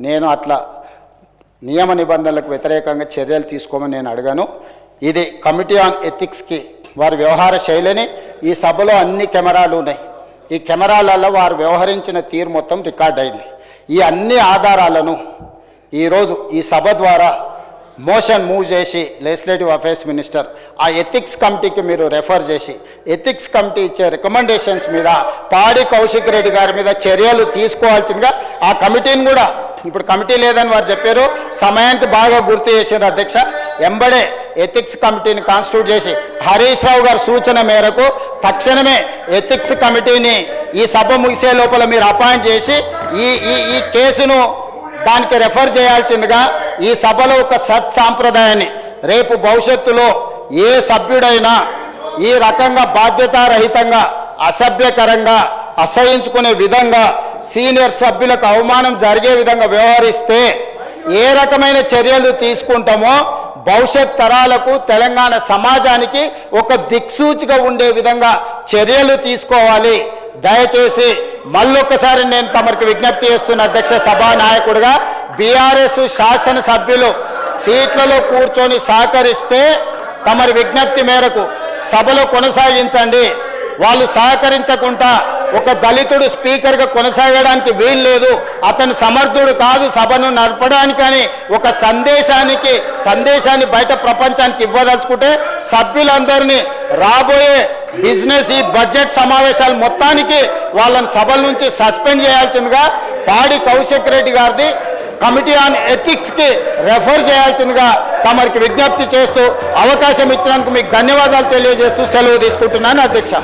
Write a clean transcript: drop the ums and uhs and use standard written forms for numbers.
నేను అట్లా నియమ నిబంధనలకు వ్యతిరేకంగా చర్యలు తీసుకోమని నేను అడగాను. ఇది కమిటీ ఆన్ ఎథిక్స్కి వారి వ్యవహార శైలిని ఈ సభలో అన్ని కెమెరాలు ఉన్నాయి. ఈ కెమెరాలలో వారు వ్యవహరించిన తీరు మొత్తం రికార్డ్ అయింది. ఈ అన్ని ఆధారాలను ఈరోజు ఈ సభ ద్వారా మోషన్ మూవ్ చేసి లెజిస్లేటివ్ అఫైర్స్ మినిస్టర్ ఆ ఎథిక్స్ కమిటీకి మీరు రెఫర్ చేసి ఎథిక్స్ కమిటీ ఇచ్చే రికమెండేషన్స్ మీద పాడి కౌశిక్ రెడ్డి గారి మీద చర్యలు తీసుకోవాల్సిందిగా ఆ కమిటీని కూడా, ఇప్పుడు కమిటీ లేదని వారు చెప్పారు, సమయానికి బాగా గుర్తు చేశారు అధ్యక్ష. ఎంబడే ఎథిక్స్ కమిటీని కాన్స్టిట్యూట్ చేసి హరీష్ రావు గారి సూచన మేరకు తక్షణమే ఎథిక్స్ కమిటీని ఈ సభ ముగిసే లోపల మీరు అపాయింట్ చేసి ఈ కేసును దానికి రెఫర్ చేయాల్సిందిగా ఈ సభలో ఒక సత్సాంప్రదాయాన్ని రేపు భవిష్యత్తులో ఏ సభ్యుడైనా ఈ రకంగా బాధ్యతారహితంగా అసభ్యకరంగా అసహించుకునే విధంగా సీనియర్ సభ్యులకు అవమానం జరిగే విధంగా వ్యవహరిస్తే ఏ రకమైన చర్యలు తీసుకుంటామో భవిష్యత్ తరాలకు తెలంగాణ సమాజానికి ఒక దిక్సూచిగా ఉండే విధంగా చర్యలు తీసుకోవాలి. దయచేసి మళ్ళొక్కసారి నేను తమరికి విజ్ఞప్తి చేస్తున్న అధ్యక్ష సభానాయకుడిగా బీఆర్ఎస్ శాసనసభ్యులు సీట్లలో కూర్చొని సహకరిస్తే తమరి విజ్ఞప్తి మేరకు సభలో కొనసాగించండి. వాళ్ళు సహకరించకుండా ఒక దళితుడు స్పీకర్గా కొనసాగడానికి వీలు లేదు, అతను సమర్థుడు కాదు సభను నడపడానికని ఒక సందేశాన్ని బయట ప్రపంచానికి ఇవ్వదలుచుకుంటే సభ్యులందరినీ రాబోయే బిజినెస్ ఈ బడ్జెట్ సమావేశాలు మొత్తానికి వాళ్ళని సభల నుంచి సస్పెండ్ చేయాల్సిందిగా పాడి కౌశిక్ రెడ్డి గారిది కమిటీ ఆన్ ఎథిక్స్కి రెఫర్ చేయాల్సిందిగా తమరికి విజ్ఞప్తి చేస్తూ అవకాశం ఇచ్చినందుకు మీకు ధన్యవాదాలు తెలియజేస్తూ సెలవు తీసుకుంటున్నాను అధ్యక్ష.